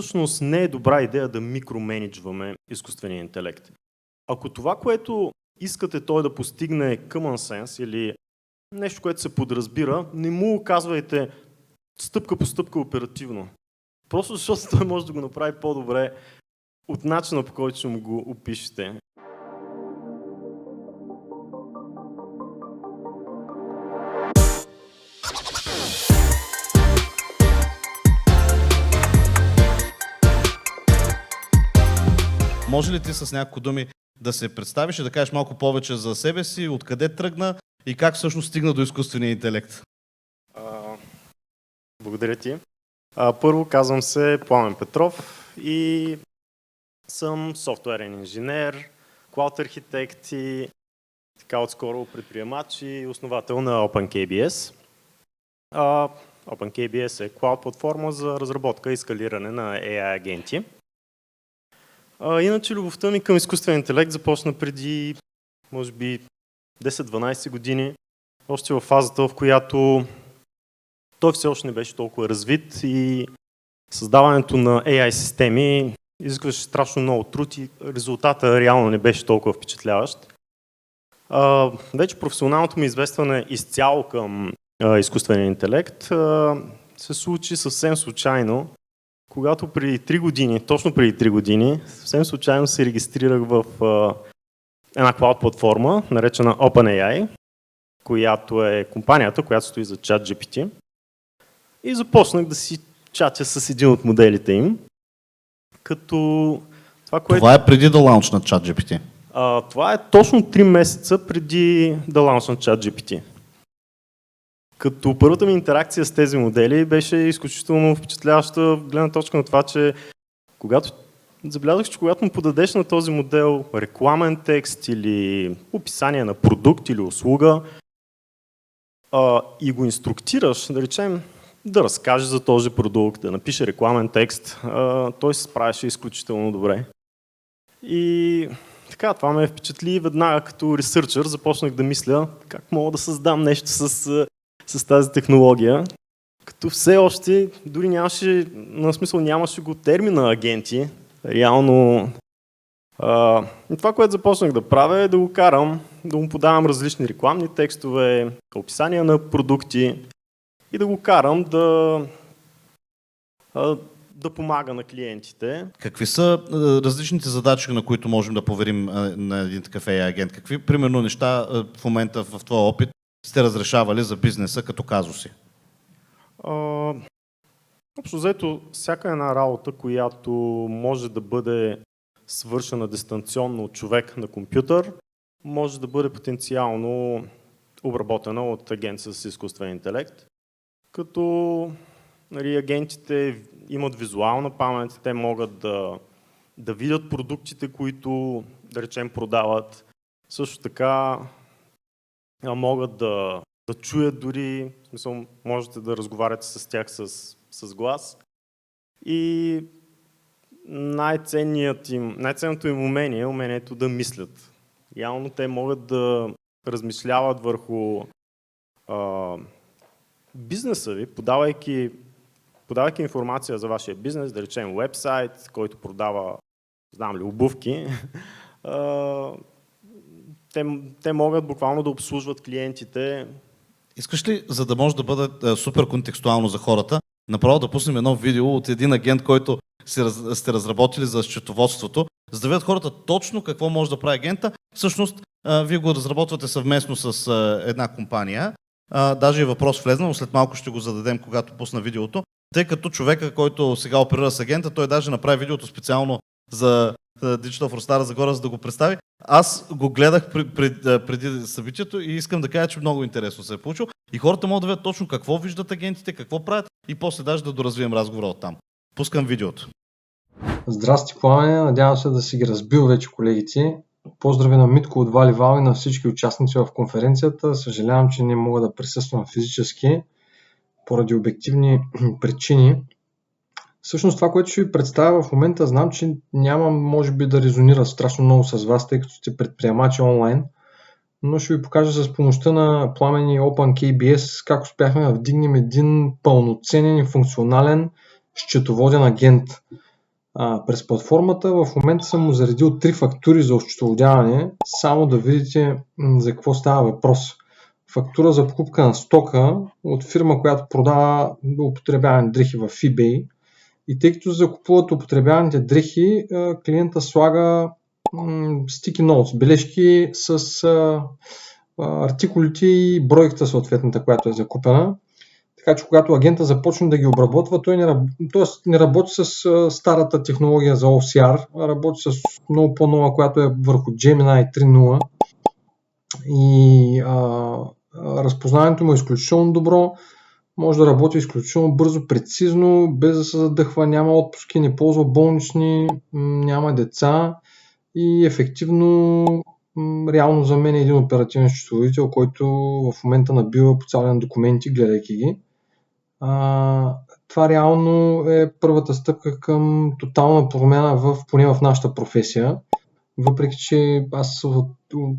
всъщност не е добра идея да микроменеджваме изкуствения интелект. Ако това, което искате той да постигне common sense или нещо, което се подразбира, не му оказвайте стъпка по стъпка оперативно. Просто защото той може да го направи по-добре от начина, по който ще му го опишете. Може ли ти с няколко думи да се представиш и да кажеш малко повече за себе си, откъде тръгна и как всъщност стигна до изкуствения интелект? Благодаря ти. Първо казвам се Пламен Петров и съм софтуерен инженер, клауд архитект и така отскоро предприемач и основател на OpenKBS. OpenKBS е клауд платформа за разработка и скалиране на AI агенти. Иначе любовта ми към изкуствен интелект започна преди, може би, 10-12 години, още в фазата, в която той все още не беше толкова развит и създаването на AI системи изискваше страшно много труд и резултата реално не беше толкова впечатляващ. Вече професионалното ми известване изцяло към изкуствения интелект се случи съвсем случайно, когато преди 3 години, точно преди 3 години, съвсем случайно се регистрирах в една клауд платформа, наречена OpenAI, която е компанията, която стои за ChatGPT. И започнах да си чатя с един от моделите им. Това е преди да лаунчнат ChatGPT? Това е точно 3 месеца преди да лаунчнат ChatGPT. Като първата ми интеракция с тези модели беше изключително впечатляваща гледна точка на това, че забелязах, че когато му подадеш на този модел рекламен текст или описание на продукт или услуга и го инструктираш, да речем, да разкаже за този продукт, да напише рекламен текст, той се справяше изключително добре. И така, това ме впечатли веднага като ресърчър, започнах да мисля как мога да създам нещо с тази технология, като все още дори нямаше го термина агенти. Реално това, което започнах да правя е да го карам, да му подавам различни рекламни текстове, описания на продукти и да го карам да помага на клиентите. Какви са различните задачи, на които можем да поверим на един такъв AI агент? Какви, примерно, неща в момента в твоя опит сте разрешавали за бизнеса като казуси? Общо взето, всяка една работа, която може да бъде свършена дистанционно от човек на компютър, може да бъде потенциално обработена от агент с изкуствен интелект. Като агентите имат визуална памет, те могат да видят продуктите, които, да речем, продават. Също така могат да чуят дори, в смисъл, можете да разговаряте с тях с глас. И най-ценното им умение е умението да мислят. Реално те могат да размишляват върху бизнеса ви, подавайки информация за вашия бизнес, да речем уебсайт, който продава, обувки. Те могат буквално да обслужват клиентите. Искаш ли, за да може да бъде супер контекстуално за хората, направо да пуснем едно видео от един агент, който сте разработили за счетоводството, за да видят хората точно какво може да прави агента. Всъщност, вие го разработвате съвместно с една компания. Даже и въпрос влезна, но след малко ще го зададем, когато пусна видеото. Тъй като човека, който сега оперира с агента, той даже направи видеото специално за Digital for Стара Загора, за да го представи. Аз го гледах преди събитието и искам да кажа, че много интересно се е получило. И хората могат да видят точно какво виждат агентите, какво правят и после даже да доразвием разговора от там. Пускам видеото. Здрасти, Пламен. Надявам се да си ги разбил вече колегите. Поздрави на Митко от Валивал и на всички участници в конференцията. Съжалявам, че не мога да присъствам физически поради обективни причини. Всъщност това, което ще ви представя в момента, знам, че няма може би да резонира страшно много с вас, тъй като сте предприемачи онлайн, но ще ви покажа с помощта на Пламен и OpenKBS как успяхме да вдигнем един пълноценен и функционален счетоводен агент. през платформата. В момента съм му заредил 3 фактури за осчетоводяване, само да видите за какво става въпрос. Фактура за покупка на стока от фирма, която продава употребявани дрехи в eBay. И тъй като закупуват употребяваните дрехи, клиента слага sticky notes, бележки с артикулите и бройката съответната, която е закупена. Така че когато агента започне да ги обработва, той не работи с старата технология за OCR, а работи с много по-нова, която е върху Gemini 3.0. И разпознаването му е изключително добро. Може да работи изключително бързо, прецизно, без да се задъхва, няма отпуски, не ползва болнични, няма деца и ефективно, реално за мен е един оперативен счетоводител, който в момента набива по цял ден документи, гледайки ги. Това реално е първата стъпка към тотална промяна поне в нашата професия, въпреки че аз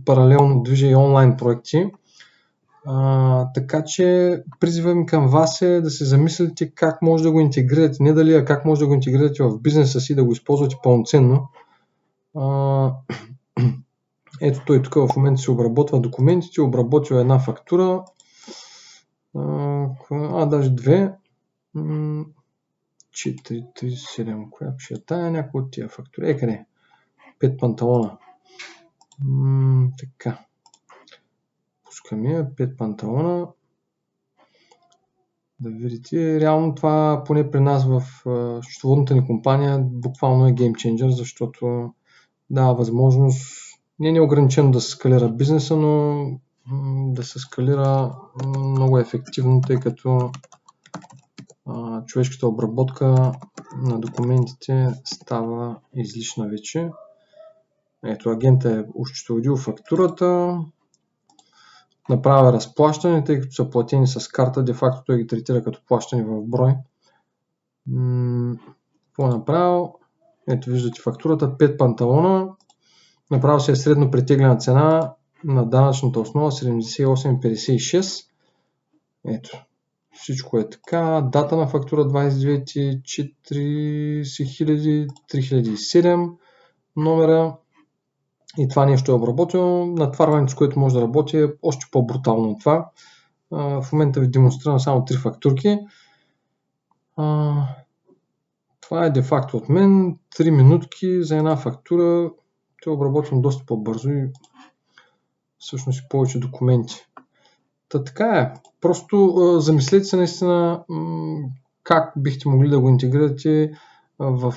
паралелно движа и онлайн проекти. Така че призивам към вас е да се замислите как може да го интегрирате, не дали, а как може да го интегрирате в бизнеса си, да го използвате пълноценно. Ето той тук в момента се обработва документите, обработил една фактура, даже две, 437, коя ще е тая, някоя от тия фактури, къде? 5 панталона. Така. Пускаме 5 панталона. Да видите, реално това поне при нас в счетоводната ни компания буквално е геймченджер, защото дава възможност не е ограничено да се скалира бизнеса, но да се скалира много ефективно, тъй като човешката обработка на документите става излишна вече. Ето, агентът е осчетоводил фактурата, направя разплащане, тъй като са платени с карта, де-факто той ги третира като плащане в брой. Какво е направил? Ето виждате фактурата, 5 панталона, направил се е средно претеглена цена на данъчната основа 78,56. Ето, всичко е така, дата на фактура 29, 40 3007, номера. И това нещо е обработено. Натварването, с което може да работи, е още по-брутално от това. В момента ви демонстрирам само 3 фактурки. Това е де-факто от мен. 3 минутки за една фактура. Те обработвам доста по-бързо и всъщност и повече документи. Така е. Просто замислете се наистина как бихте могли да го интегрирате в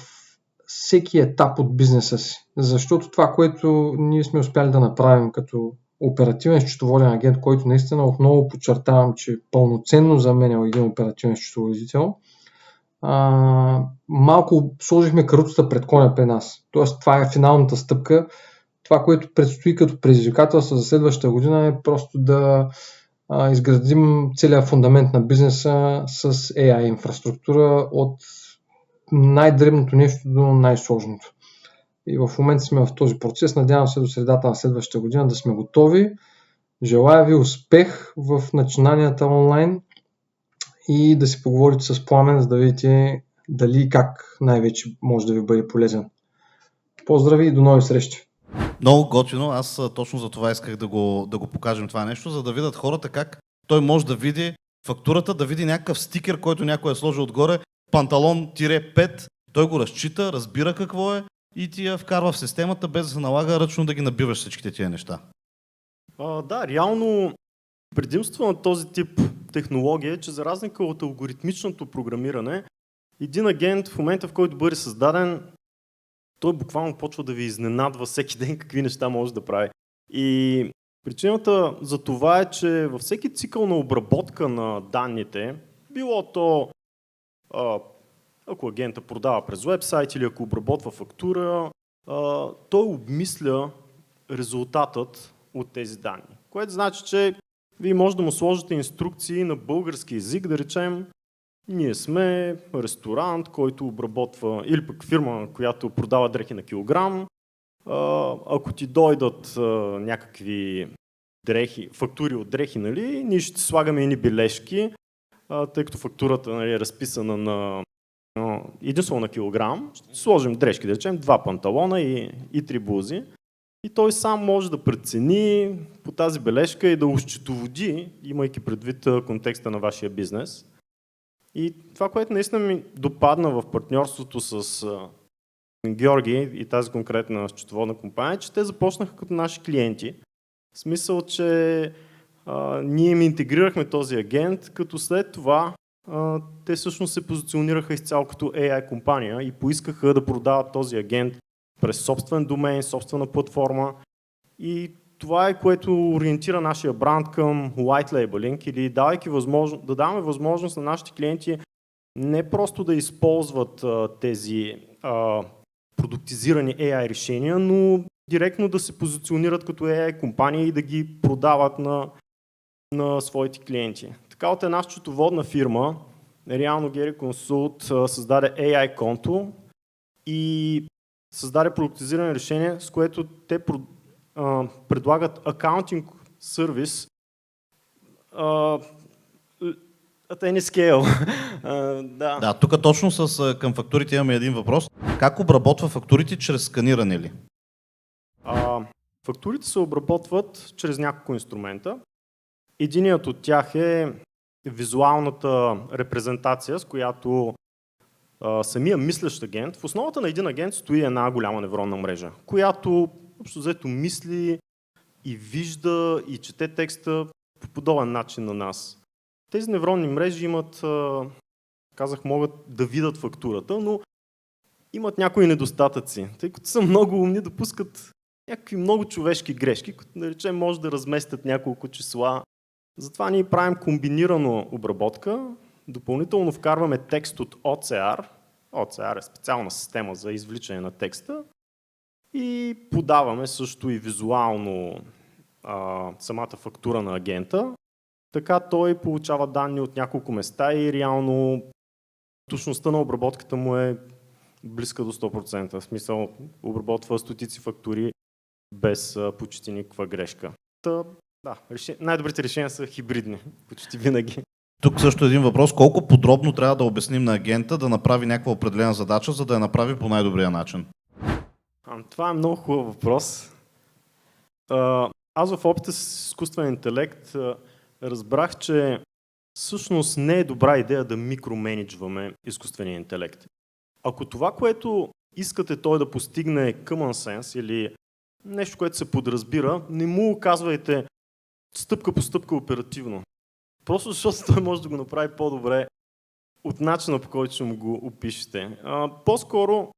всеки етап от бизнеса си. Защото това, което ние сме успяли да направим като оперативен счетоводен агент, който наистина отново подчертавам, че пълноценно за мен е един оперативен счетоводител, малко сложихме каруцата пред коня при нас. Тоест това е финалната стъпка. Това, което предстои като предизвикателство за следващата година е просто да изградим целият фундамент на бизнеса с AI инфраструктура от най-дребното нещо до най-сложното. И в момента сме в този процес. Надявам се до средата на следващата година да сме готови. Желая ви успех в начинанията онлайн и да си поговорите с Пламен, за да видите дали и как най-вече може да ви бъде полезен. Поздрави и до нови срещи! Много готино. Аз точно за това исках да го покажем това нещо, за да видят хората как той може да види фактурата, да види някакъв стикер, който някой е сложил отгоре, панталон-5, той го разчита, разбира какво е и ти я вкарва в системата, без да се налага ръчно да ги набиваш всичките тия неща. Да, реално предимство на този тип технология е, че за разлика от алгоритмичното програмиране, един агент в момента, в който бъде създаден, той буквално почва да ви изненадва всеки ден какви неща може да прави. И причината за това е, че във всеки цикъл на обработка на данните, било то ако агента продава през уебсайт или ако обработва фактура, той обмисля резултатът от тези данни. Което значи, че вие може да му сложите инструкции на български език, да речем, ние сме ресторант, който обработва, или пък фирма, която продава дрехи на килограм. Ако ти дойдат някакви фактури от дрехи, нали, ние ще слагаме едни бележки, тъй като фактурата, нали, е разписана на единствено на килограм, ще сложим дрежки, да речем, 2 панталона и 3 блузи. И той сам може да прецени по тази бележка и да осчетоводи, имайки предвид контекста на вашия бизнес. И това, което наистина ми допадна в партньорството с Георги и тази конкретна счетоводна компания, че те започнаха като наши клиенти. В смисъл, че ние им интегрирахме този агент, като след това те всъщност се позиционираха изцяло като AI компания и поискаха да продават този агент през собствен домен, собствена платформа. И това е, което ориентира нашия бранд към white labeling или да даваме възможност на нашите клиенти не просто да използват тези продуктизирани AI решения, но директно да се позиционират като AI компания и да ги продават на своите клиенти. Така от една счетоводна фирма, реално Gary Consult създаде AI конто и създаде продуктизиране решение, с което те предлагат акаунтинг сервис at any scale. Да, тук точно към фактурите имаме един въпрос. Как обработва фактурите чрез сканиране ли? Фактурите се обработват чрез няколко инструмента. Единият от тях е визуалната репрезентация, с която самия мислещ агент, в основата на един агент стои една голяма невронна мрежа, която общо взето мисли и вижда и чете текста по подобен начин на нас. Тези невронни мрежи имат, могат да видят фактурата, но имат някои недостатъци, тъй като са много умни, допускат някакви много човешки грешки, като да речем може да разместят няколко числа. Затова ние правим комбинирана обработка, допълнително вкарваме текст от OCR. OCR е специална система за извличане на текста и подаваме също и визуално самата фактура на агента. Така той получава данни от няколко места и реално точността на обработката му е близка до 100%. В смисъл обработва стотици фактури без почти никаква грешка. Най-добрите решения са хибридни, почти винаги. Тук също един въпрос. Колко подробно трябва да обясним на агента да направи някаква определена задача, за да я направи по най-добрия начин? Това е много хубав въпрос. Аз в опита с изкуствен интелект разбрах, че всъщност не е добра идея да микроменеджваме изкуствения интелект. Ако това, което искате той да постигне е common sense или нещо, което се подразбира, не му оказвайте стъпка по стъпка оперативно. Просто защото той може да го направи по-добре от начина, по който ще му го опишете. По-скоро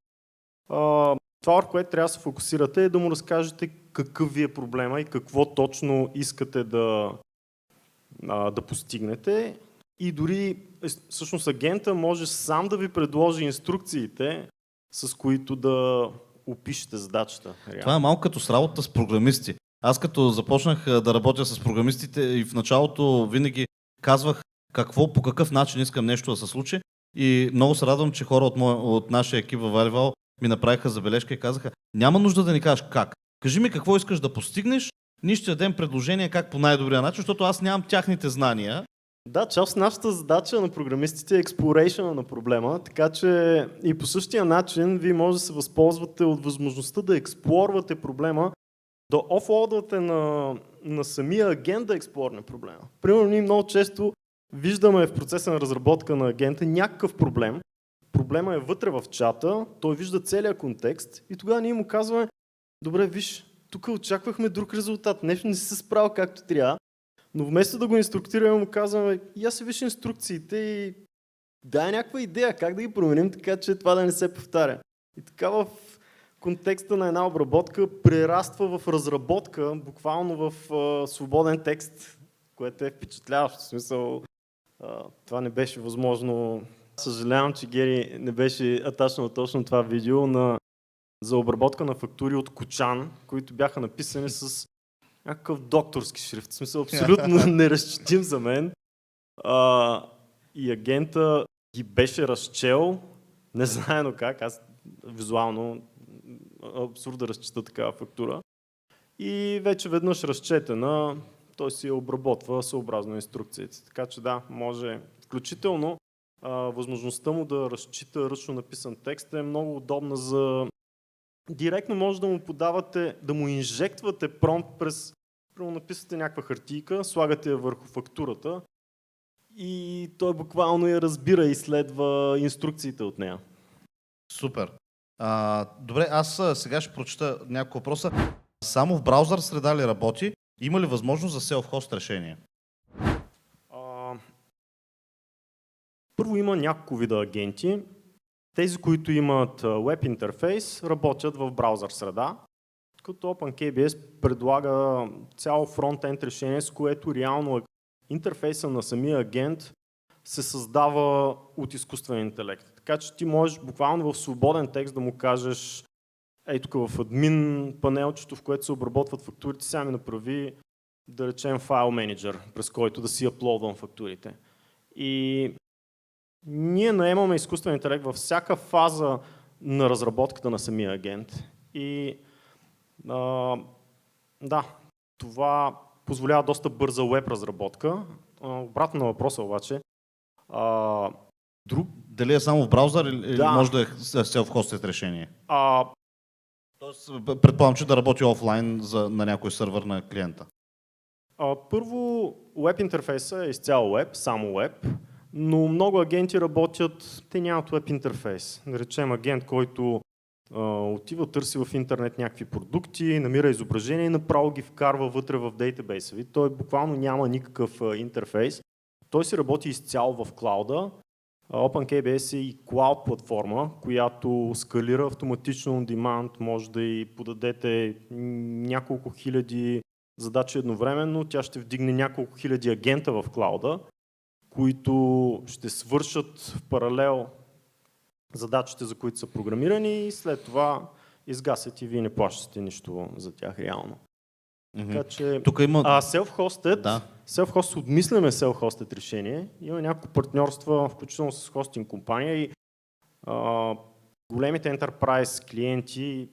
това, върху което трябва да се фокусирате, е да му разкажете какъв ви е проблема и какво точно искате да постигнете. И дори всъщност агента може сам да ви предложи инструкциите, с които да опишете задачата. Това е малко като с работа с програмисти. Аз като започнах да работя с програмистите и в началото винаги казвах по какъв начин искам нещо да се случи и много се радвам, че хора от нашия екип във Valueval ми направиха забележка и казаха: няма нужда да ни кажеш как. Кажи ми какво искаш да постигнеш, ние ще дадем предложение как по най-добрия начин, защото аз нямам тяхните знания. Да, част от нашата задача на програмистите е exploration на проблема, така че и по същия начин вие може да се възползвате от възможността да експлорвате проблема, да офлоудвате на самия агент да експлорне проблема. Примерно ние много често виждаме в процеса на разработка на агента някакъв проблем. Проблема е вътре в чата, той вижда целият контекст и тогава ние му казваме: добре, виж, тук очаквахме друг резултат, нещо не си се справил както трябва, но вместо да го инструктираме, му казваме: я си виж инструкциите и дай някаква идея как да ги променим, така че това да не се повтаря. И така в контекста на една обработка прераства в разработка, буквално в свободен текст, което е впечатляващо. В смисъл, това не беше възможно. Съжалявам, че Гери не беше атачнал точно това видео за обработка на фактури от Кочан, които бяха написани с някакъв докторски шрифт. В смисъл, абсолютно неразчетим за мен. И агента ги беше разчел, не знаено как, аз визуално абсурд да разчета такава фактура. И вече веднъж разчетена, той си я обработва съобразно инструкциите. Така че да, може, включително възможността му да разчита ръчно написан текст е много удобна за... Директно може да му подавате, да му инжектвате промпт през... Написате някаква хартийка, слагате я върху фактурата и той буквално я разбира и следва инструкциите от нея. Супер. Добре, аз сега ще прочета няколко въпроса. Само в браузър среда ли работи? Има ли възможност за self-host решение? Първо има няколко вида агенти. Тези, които имат веб интерфейс, работят в браузър среда, като OpenKBS предлага цяло фронт-енд решение, с което реално интерфейса на самия агент се създава от изкуствен интелект. Така че ти можеш буквално в свободен текст да му кажеш ей тук в админ панелчето, в което се обработват фактурите, сега ми направи, да речем, файл менеджер, през който да си аплодвам фактурите. И ние наемаме изкуствен интелект във всяка фаза на разработката на самия агент. И да, това позволява доста бърза веб разработка. Обратно на въпроса обаче, Дали е само в браузър или може да е self-hosted решение? Тоест, предполагам, че да работи офлайн на някой сървър на клиента. Първо, веб интерфейса е изцяло веб, само веб, но много агенти работят, те нямат веб интерфейс. Да речем агент, който отива, търси в интернет някакви продукти, намира изображения и направо ги вкарва вътре в дейтабейса ви. Той буквално няма никакъв интерфейс. Той си работи изцяло в клауда. OpenKBS е и клауд платформа, която скалира автоматично on demand, може да й подадете няколко хиляди задачи едновременно, тя ще вдигне няколко хиляди агента в клауда, които ще свършат в паралел задачите, за които са програмирани и след това изгасят и вие не плащате нищо за тях реално. Така че тук има... self-hosted, self-hosted, обмисляме self-hosted решение. Има няколко партньорства, включително с хостинг компания и големите enterprise клиенти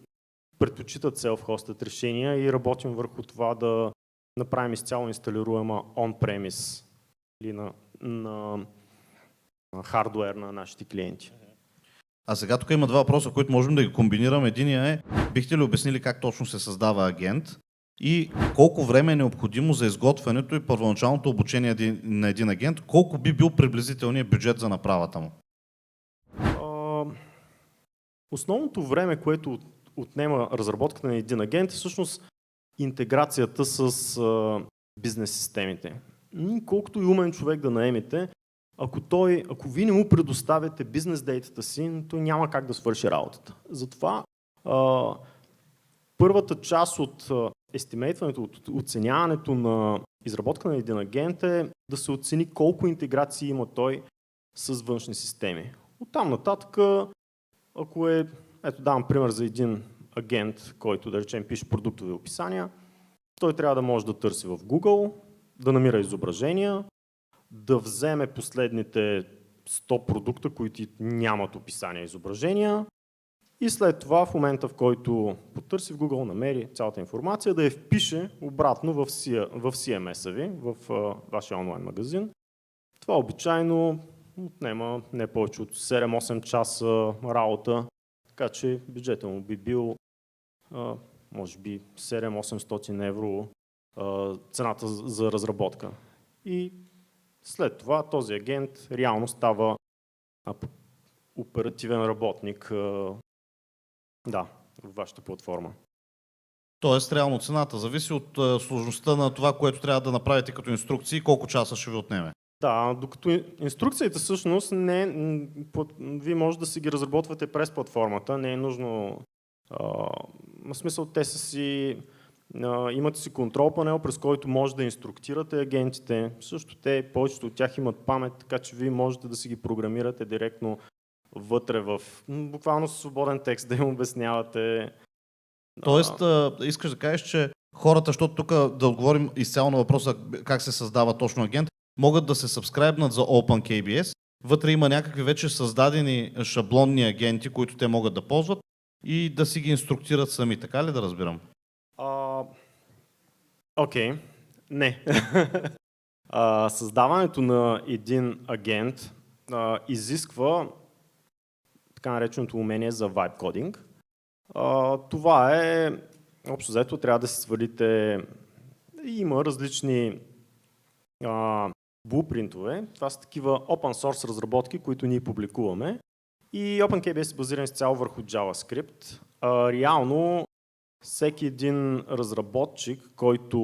предпочитат self-hosted решения и работим върху това да направим изцяло инсталируема on-premise или на хардуер на нашите клиенти. А сега тук има два въпроса, които можем да ги комбинираме. Единия е, бихте ли обяснили как точно се създава агент и колко време е необходимо за изготвянето и първоначалното обучение на един агент, колко би бил приблизителният бюджет за направата му? Основното време, което отнема разработката на един агент е всъщност интеграцията с бизнес системите. Колкото и умен човек да наемете, ако вие не му предоставяте бизнес дейтата си, той няма как да свърши работата. Затова първата част от естимейтването, от оценяването на изработка на един агент е да се оцени колко интеграции има той с външни системи. Оттам нататък, ако ето давам пример за един агент, който да речем пише продуктови описания, той трябва да може да търси в Google, да намира изображения, да вземе последните 100 продукта, които нямат описания и изображения и след това в момента, в който потърси в Google, намери цялата информация, да я впише обратно в CMS-а ви, в вашия онлайн магазин. Това обичайно отнема не повече от 7-8 часа работа, така че бюджетът му би бил може би 700-800 евро цената за разработка. И след това този агент реално става оперативен работник в вашата платформа. Тоест, реално цената зависи от сложността на това, което трябва да направите като инструкции и колко часа ще ви отнеме. Да, докато инструкциите всъщност вие може да си ги разработвате през платформата, не е нужно. В смисъл, те са си имате си контрол панел, през който може да инструктирате агентите. Също повечето от тях имат памет, така че вие можете да си ги програмирате директно вътре в буквално свободен текст, да им обяснявате. Тоест, искаш да кажеш, че хората, защото тук да отговорим изцяло на въпроса как се създава точно агент, могат да се сабскрайбнат за OpenKBS. Вътре има някакви вече създадени шаблонни агенти, които те могат да ползват и да си ги инструктират сами. Така ли да разбирам? Не. Създаването на един агент изисква така нареченото умение за vibe coding. Това е, общо взето, трябва да си свалите, има различни блупринтове. Това са такива open source разработки, които ние публикуваме. И OpenKBS е базиран изцяло върху JavaScript. Реално, всеки един разработчик, който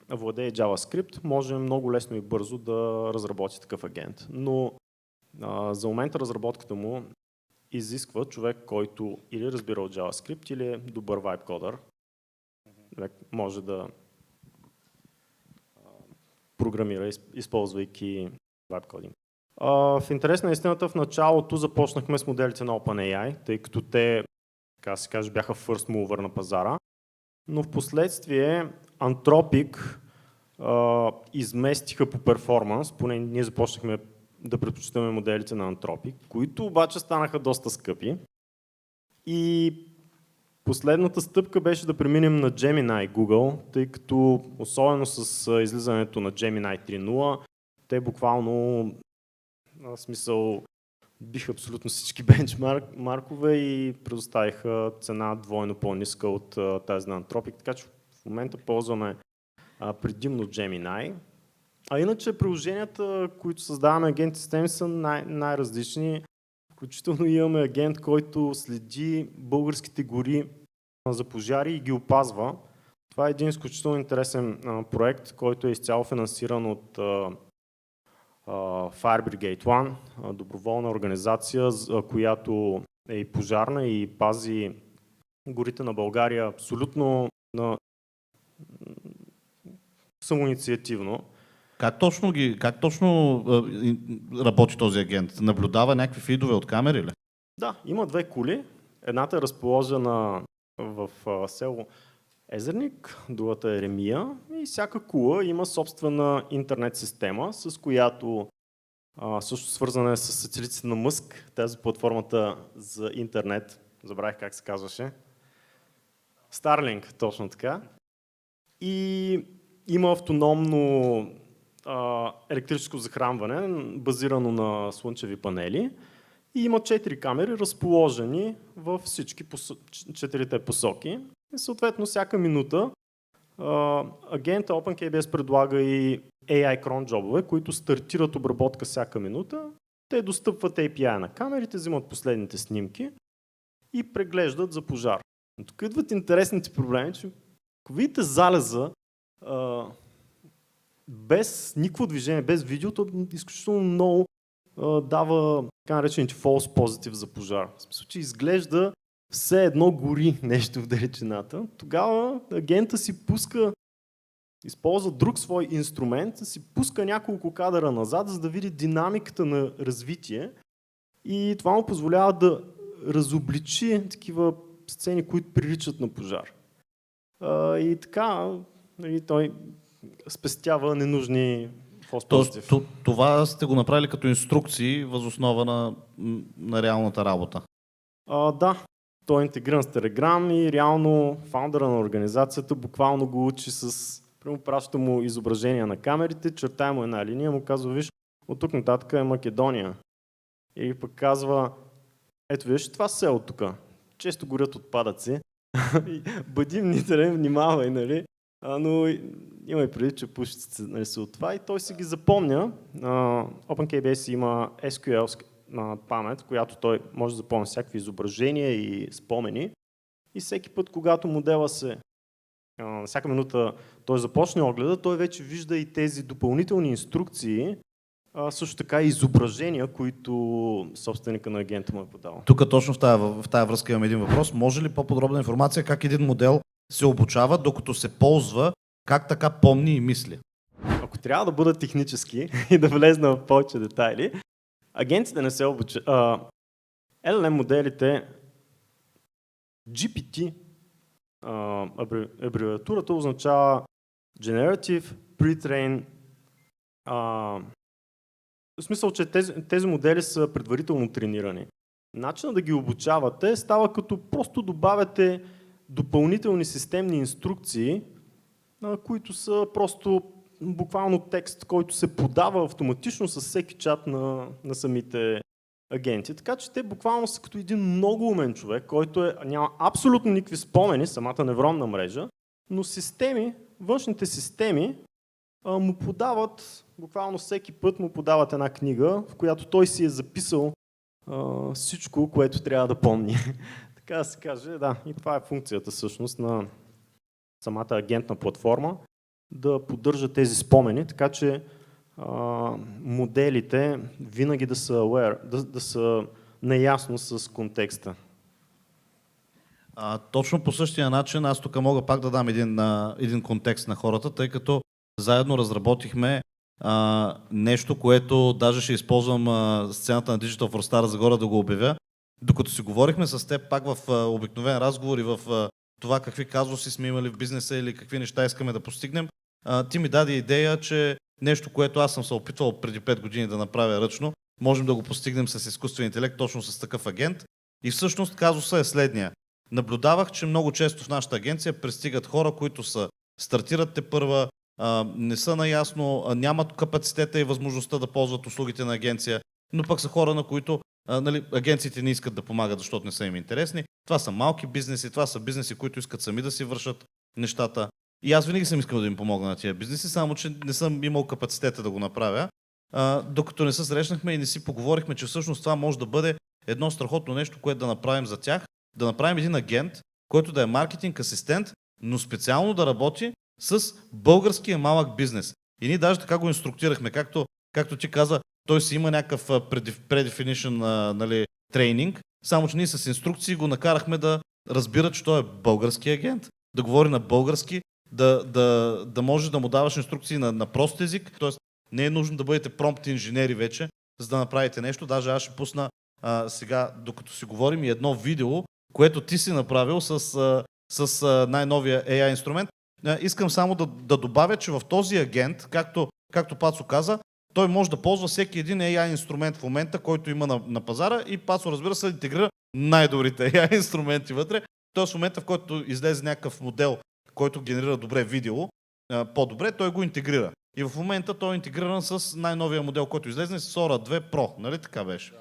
владее JavaScript, може много лесно и бързо да разработи такъв агент. Но за момента разработката му изисква човек, който или разбира от JavaScript, или е добър vibe кодър. Може да програмира, използвайки vibe coding. В интерес на истината, в началото започнахме с моделите на OpenAI, тъй като те, така се каже, бяха first mover на пазара. Но в последствие Anthropic изместиха по перформанс, поне ние започнахме да предпочитаме моделите на Anthropic, които обаче станаха доста скъпи. И последната стъпка беше да преминем на Gemini Google, тъй като особено с излизането на Gemini 3.0, те буквално, в смисъл, биха абсолютно всички бенчмаркове и предоставиха цена двойно по-ниска от тази на Anthropic, така че в момента ползваме предимно Gemini. А иначе приложенията, които създаваме агенти системи, са най-различни. Включително имаме агент, който следи българските гори за пожари и ги опазва. Това е един изключително интересен проект, който е изцяло финансиран от Fire Brigade One, доброволна организация, която е и пожарна и пази горите на България абсолютно самоинициативно. Как точно работи този агент? Наблюдава някакви фидове от камери ли? Да, има две кули. Едната е разположена в село Езерник, другата е Ремия и всяка кула има собствена интернет система, с която също свързана е с сателитите на Мъск, тази платформата за интернет, забравих как се казваше. Starlink, точно така. И има автономно електрическо захранване, базирано на слънчеви панели. И има 4 камери, разположени във всички 4 посоки. И съответно, всяка минута агента OpenKBS предлага и AI cron джобове, които стартират обработка всяка минута. Те достъпват API на камерите, взимат последните снимки и преглеждат за пожар. Но тук идват интересните проблеми, че ако видите залеза без никакво движение, без видео, то изключително много дава така наречените false positive за пожар. В смисъл, че изглежда все едно гори нещо в далечината. Тогава агента си пуска, използва друг свой инструмент, си пуска няколко кадъра назад, за да види динамиката на развитие и това му позволява да разобличи такива сцени, които приличат на пожар. И така той спестява ненужни false. Това сте го направили като инструкции въз основа на реалната работа? Да, той е интегриран с Telegram и реално фаундъра на организацията буквално го учи с... Прямо праща му изображения на камерите, чертая му една линия, му казва, виж, от тук нататък е Македония. И пък казва, ето виж, това село тук. Често горят отпадъци. Бъди мнителен, внимавай, нали? Но има и преди, че пушиците, нали, са от това и той си ги запомня. OpenKBS има SQL памет, която той може да запомня всякакви изображения и спомени. И всеки път, когато модела се всяка минута той започне огледа, той вече вижда и тези допълнителни инструкции, също така и изображения, които собственика на агента му е подал. Тук точно в тази връзка имам един въпрос. Може ли по-подробна информация как един модел се обучава, докато се ползва, как така помни и мисли? Ако трябва да бъда технически и да влезна в повече детайли, агентите не се обучават. LLM моделите GPT, абревиатурата означава Generative Pre-train. В смисъл, че тези модели са предварително тренирани. Начинът да ги обучавате става като просто добавяте допълнителни системни инструкции, които са просто буквално текст, който се подава автоматично с всеки чат на самите агенти. Така че те буквално са като един много умен човек, който няма абсолютно никакви спомени, самата невронна мрежа, но външните системи му подават, буквално всеки път му подават една книга, в която той си е записал всичко, което трябва да помни. Така да се каже, да, и това е функцията всъщност на самата агентна платформа, да поддържа тези спомени, така че моделите винаги да са aware, да са наясно с контекста. Точно по същия начин аз тук мога пак да дам един контекст на хората, тъй като заедно разработихме нещо, което даже ще използвам сцената на Digital for Stara Загора да го обявя. Докато си говорихме с теб пак в обикновен разговор и в това какви казуси сме имали в бизнеса или какви неща искаме да постигнем, ти ми даде идея, че нещо, което аз съм се опитвал преди 5 години да направя ръчно, можем да го постигнем с изкуствен интелект, точно с такъв агент. И всъщност казуса е следния. Наблюдавах, че много често в нашата агенция пристигат хора, които стартират тепърва, не са наясно, нямат капацитета и възможността да ползват услугите на агенция, но пък са хора, на които агенциите не искат да помагат, защото не са им интересни. Това са малки бизнеси, това са бизнеси, които искат сами да си вършат нещата. И аз винаги съм искал да им помогна на тия бизнеси, само че не съм имал капацитета да го направя. Докато не се срещнахме и не си поговорихме, че всъщност това може да бъде едно страхотно нещо, което да направим за тях, да направим един агент, който да е маркетинг асистент, но специално да работи с българския малък бизнес. И ние даже така го инструктирахме, както ти каза, той си има някакъв predefinition тренинг, само че ние с инструкции го накарахме да разбира, че той е български агент, да говори на български, да може да му даваш инструкции на прост език, т.е. не е нужно да бъдете промпт инженери вече, за да направите нещо. Даже аз ще пусна сега, докато си говорим, и едно видео, което ти си направил с най-новия AI инструмент. Искам само да добавя, че в този агент, както Пацо каза, той може да ползва всеки един AI инструмент в момента, който има на пазара, и Пацо, разбира се, интегрира най-добрите AI инструменти вътре. Тоест в момента, в който излезе някакъв модел, който генерира добре видео, по-добре, той го интегрира. И в момента той е интегриран с най-новия модел, който излезе, с Sora 2 Pro. Нали така беше?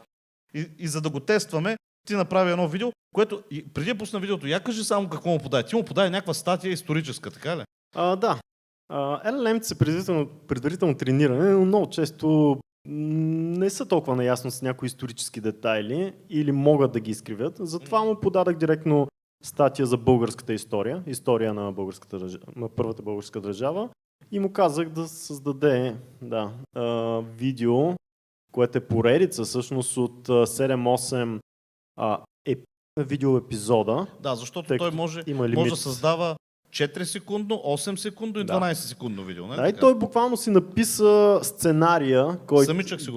И за да го тестваме, ти направи едно видео, което преди да пусна видеото, я кажи само какво му подай. Ти му подай някаква статия историческа, така ли? Да. LLM са предварително трениране, но много често не са толкова наясно с някои исторически детайли или могат да ги изкривят. Затова му подадах директно статия за българската история на първата българска държава, и му казах да създаде видео, което е поредица всъщност от 7-8 видео епизода. Да, защото той може да създава 4 секундно, 8 секундно и 12 секундно видео. Не? Да, и той буквално си написа сценария, който... Самичък си го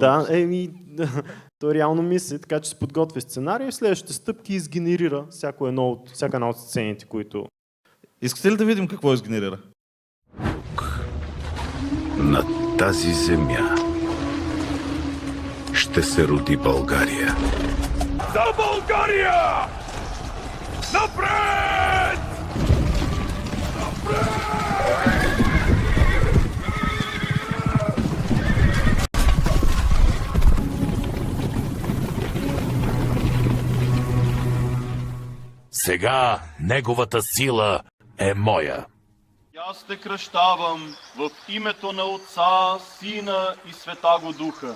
той реално мисли, така че се подготви сценария и в следващите стъпки изгенерира всяка една от сцените, които... Искате ли да видим какво изгенерира? На тази земя ще се роди България. За България! Напред! Напред! Сега неговата сила е моя. Аз те кръщавам в името на Отца, Сина и Светаго Духа.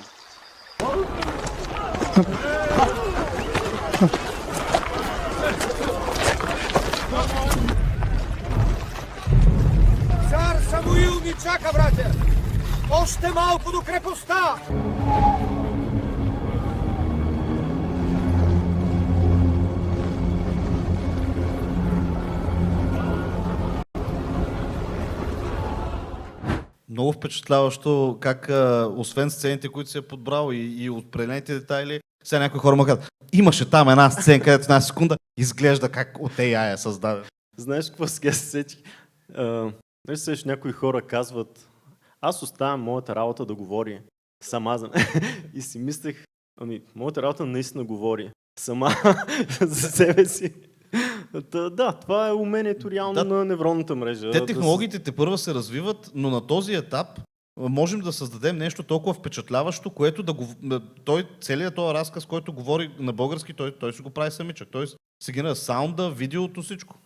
Цар Самуил ни чака, братя! Още малко до крепостта! Много впечатляващо как, освен сцените, които се е подбрал и определените детайли, сега някои хора му казват, имаше там една сцена, където една секунда изглежда как от AI е създаден. Знаеш какво сега се сетих? Някои хора казват, аз оставям моята работа да говори сама за мен. И си мислех, моята работа наистина говори сама за себе си. Да, това е умението реално на невронната мрежа. Те технологиите те първа се развиват, но на този етап можем да създадем нещо толкова впечатляващо, което да го... Той, целият този разказ, който говори на български, той си го прави самичък. Той се генерира саунда, видеото, всичко.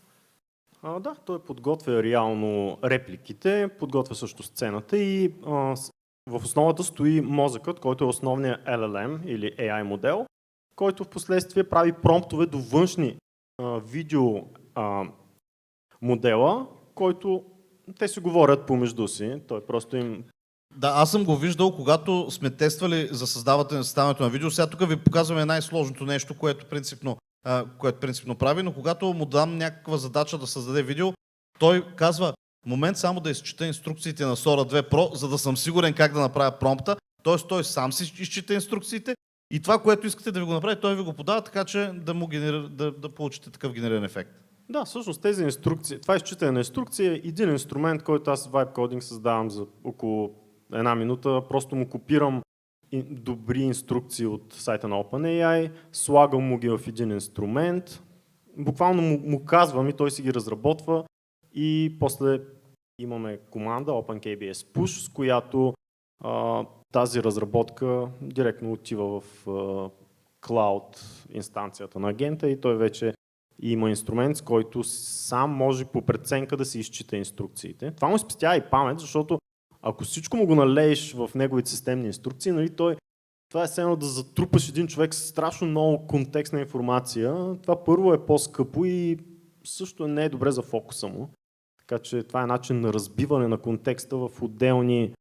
Да, той подготвя реално репликите, подготвя също сцената и в основата стои мозъкът, който е основният LLM или AI модел, който в последствие прави промптове до външни видео модела, който те си говорят помежду си. Той просто им... Да, аз съм го виждал, когато сме тествали за създаването на видео. Сега тук ви показваме най-сложното нещо, което принципно прави, но когато му дам някаква задача да създаде видео, той казва: момент само да изчита инструкциите на Sora 2 Pro, за да съм сигурен как да направя промпта. Тоест той сам си изчита инструкциите и това, което искате да ви го направи, той ви го подава, така че да получите такъв генериран ефект. Да, всъщност тези инструкции, това изчитане на инструкции е един инструмент, който аз в Vibe Coding създавам за около една минута. Просто му копирам добри инструкции от сайта на OpenAI, слагам му ги в един инструмент, буквално му казвам и той си ги разработва и после имаме команда OpenKBS Push, с която тази разработка директно отива в клауд инстанцията на агента и той вече има инструмент, с който сам може по преценка да си изчита инструкциите. Това му спестява и памет, защото ако всичко му го налееш в неговите системни инструкции, нали, това е все едно да затрупаш един човек с страшно много контекстна информация. Това първо е по-скъпо и също не е добре за фокуса му. Така че това е начин на разбиване на контекста в отделни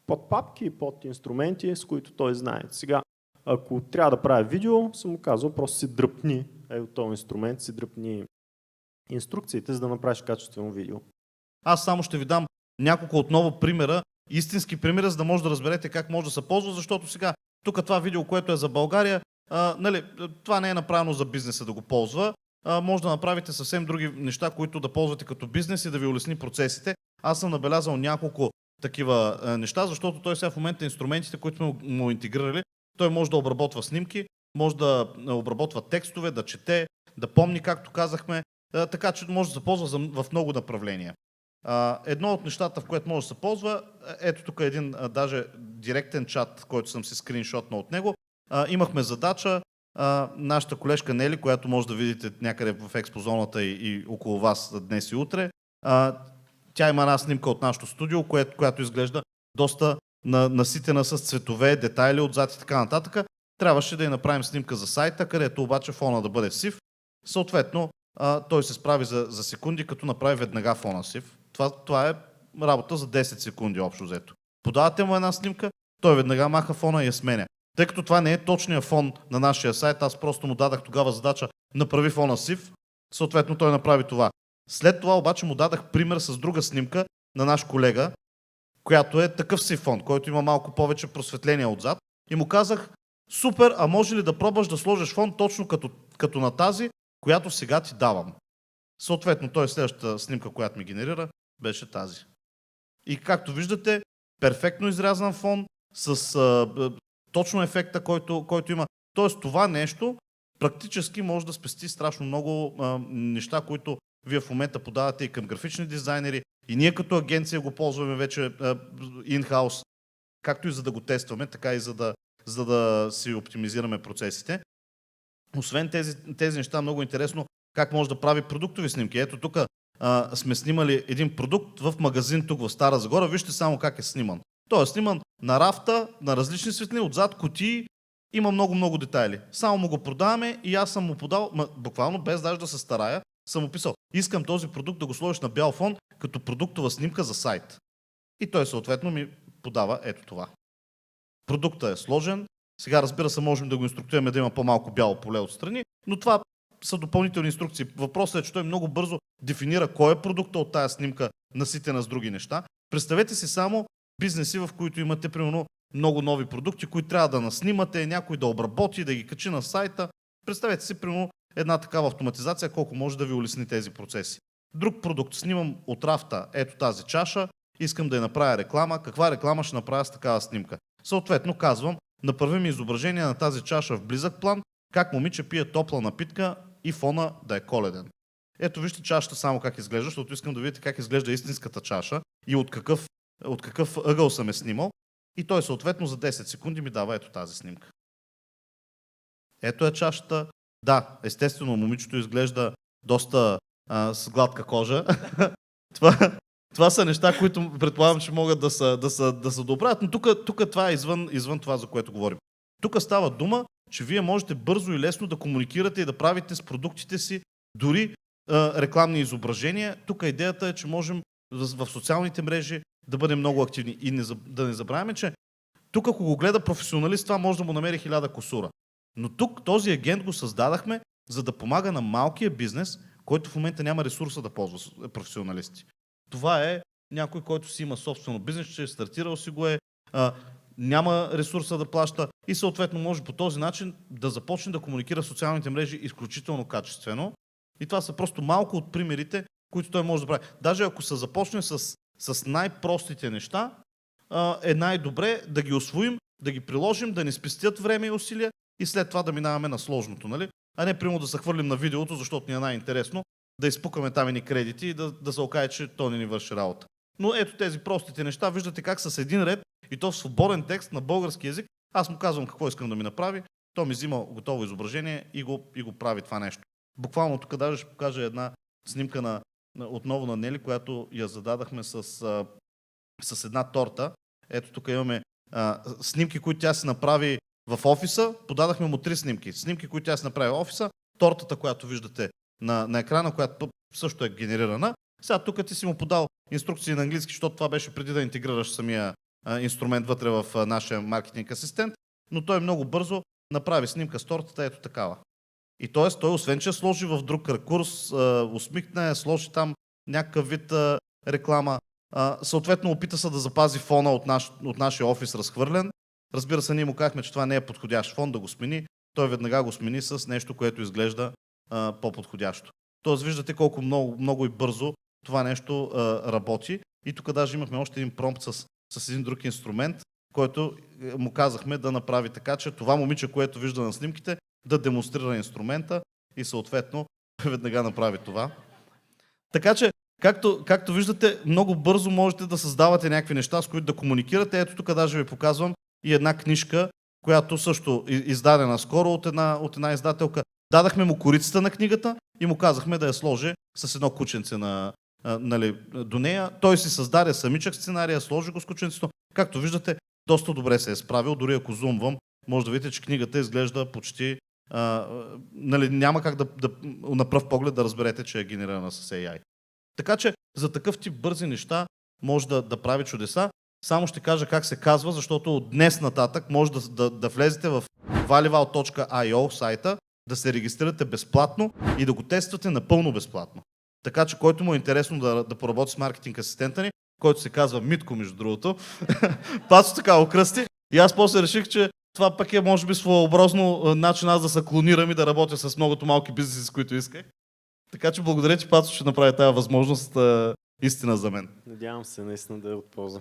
подпапки, под инструменти, с които той знае. Сега, ако трябва да правя видео, съм му казал, просто си дръпни от този инструмент, си дръпни инструкциите, за да направиш качествено видео. Аз само ще ви дам няколко отново примера, истински примера, за да може да разберете как може да се ползва, защото сега тук това видео, което е за България, това не е направено за бизнеса да го ползва. Може да направите съвсем други неща, които да ползвате като бизнес и да ви улесни процесите. Аз съм набелязал няколко такива неща, защото той сега в момента инструментите, които сме му интегрирали, той може да обработва снимки, може да обработва текстове, да чете, да помни, както казахме, така че може да се ползва в много направления. Едно от нещата, в което може да се ползва, ето тук един даже директен чат, който съм си скриншотнал от него. Имахме задача, нашата колежка Нели, която може да видите някъде в експозоната и около вас днес и утре, тя има една снимка от нашото студио, която изглежда доста наситена с цветове, детайли отзад и така нататък. Трябваше да й направим снимка за сайта, където обаче фона да бъде сив. Съответно, той се справи за секунди, като направи веднага фона сив. Това е работа за 10 секунди общо взето. Подавате му една снимка, той веднага маха фона и я сменя. Тъй като това не е точният фон на нашия сайт, аз просто му дадах тогава задача направи фона сив, съответно той направи това. След това обаче му дадах пример с друга снимка на наш колега, която е такъв сив фон, който има малко повече просветление отзад и му казах: супер, а може ли да пробваш да сложиш фон точно като на тази, която сега ти давам. Съответно, той следващата снимка, която ми генерира, беше тази. И както виждате, перфектно изрязан фон с точно ефекта, който има. Тоест това нещо практически може да спести страшно много неща, които вие в момента подавате и към графични дизайнери, и ние като агенция го ползваме вече in-house, както и за да го тестваме, така и за да си оптимизираме процесите. Освен тези неща, много интересно как може да прави продуктови снимки. Ето тук сме снимали един продукт в магазин тук в Стара Загора. Вижте само как е сниман. Той е сниман на рафта, на различни светлини, отзад кутии, има много детайли. Само му го продаваме и аз съм му подал, буквално без даже да се старая, съм описал: искам този продукт да го сложиш на бял фон като продуктова снимка за сайт. И той съответно ми подава ето това. Продуктът е сложен. Сега, разбира се, можем да го инструктираме да има по-малко бяло поле отстрани, но това са допълнителни инструкции. Въпросът е, че той много бързо дефинира кой е продукта от тая снимка, наситена с други неща. Представете си само бизнеси, в които имате примерно много нови продукти, които трябва да наснимате, някой да обработи, да ги качи на сайта. Представете си примерно една такава автоматизация, колко може да ви улесни тези процеси. Друг продукт, снимам от рафта ето тази чаша, искам да я направя реклама. Каква реклама ще направя с такава снимка? Съответно казвам: направи ми изображение на тази чаша в близък план, как момиче пие топла напитка и фона да е коледен. Ето вижте чашата само как изглежда, защото искам да видите как изглежда истинската чаша и от какъв ъгъл съм е снимал. И той съответно за 10 секунди ми дава ето тази снимка. Ето е чашата. Да, естествено, момичето изглежда доста с гладка кожа. Това са неща, които предполагам, че могат да се доправят, но тук това е извън това, за което говорим. Тук става дума, че вие можете бързо и лесно да комуникирате и да правите с продуктите си дори рекламни изображения. Тук идеята е, че можем в социалните мрежи да бъдем много активни. И да не забравяме, че тук, ако го гледа професионалист, това може да му намери 1000 кусура. Но тук този агент го създадахме, за да помага на малкия бизнес, който в момента няма ресурса да ползва професионалисти. Това е някой, който си има собствено бизнес, че е стартирал си го няма ресурса да плаща и съответно може по този начин да започне да комуникира в социалните мрежи изключително качествено. И това са просто малко от примерите, които той може да прави. Даже ако се започне с най-простите неща, е най-добре да ги усвоим, да ги приложим, да ни спестят време и усилия и след това да минаваме на сложното, нали? А не примерно да се хвърлим на видеото, защото ни е най-интересно, да изпукаме там едни кредити и да се окаже, че то не ни върши работа. Но ето тези простите неща, виждате как с един ред и то в свободен текст на български език, аз му казвам какво искам да ми направи, то ми взима готово изображение и го прави това нещо. Буквално тук даже ще покажа една снимка отново на Нели, която я зададахме с една торта. Ето тук имаме снимки, които тя си направи в офиса. Подадахме му 3 снимки. Снимки, които тя си направи в офиса, тортата, която виждате на екрана, която също е генерирана. Сега тук ти си му подал инструкции на английски, защото това беше преди да интегрираш самия инструмент вътре в нашия маркетинг асистент, но той много бързо направи снимка с тортата, ето такава. И т.е. той освен, че сложи в друг ракурс, усмихне, сложи там някакъв вид реклама, съответно опита се да запази фона от нашия офис разхвърлен. Разбира се, ние му казахме, че това не е подходящ фон да го смени. Той веднага го смени с нещо, което изглежда по-подходящо. Тоест виждате колко много и бързо това нещо работи. И тук даже имахме още един промпт с един друг инструмент, който му казахме да направи така, че това момиче, което вижда на снимките, да демонстрира инструмента и съответно веднага направи това. Така че, както виждате, много бързо можете да създавате някакви неща, с които да комуникирате. Ето тук даже ви показвам и една книжка, която също издадена скоро от една издателка. Дадахме му корицата на книгата и му казахме да я сложи с едно кученце до нея. Той си създаде самичък сценария, сложи го с кученцето. Както виждате, доста добре се е справил. Дори ако зумвам, може да видите, че книгата изглежда почти... няма как на пръв поглед да разберете, че е генерирана с AI. Така че за такъв тип бързи неща може да прави чудеса. Само ще кажа как се казва, защото от днес нататък може да влезете в valival.io сайта, да се регистрирате безплатно и да го тествате напълно безплатно. Така че който му е интересно да поработи с маркетинг асистента ни, който се казва Митко, между другото, Пацо така окръсти. И аз после реших, че това пък е може би своеобразно начин аз да се клонирам и да работя с многото малки бизнеси, с които исках. Така че благодаря, че Пацо ще направи тази възможност истина за мен. Надявам се наистина да е от полза.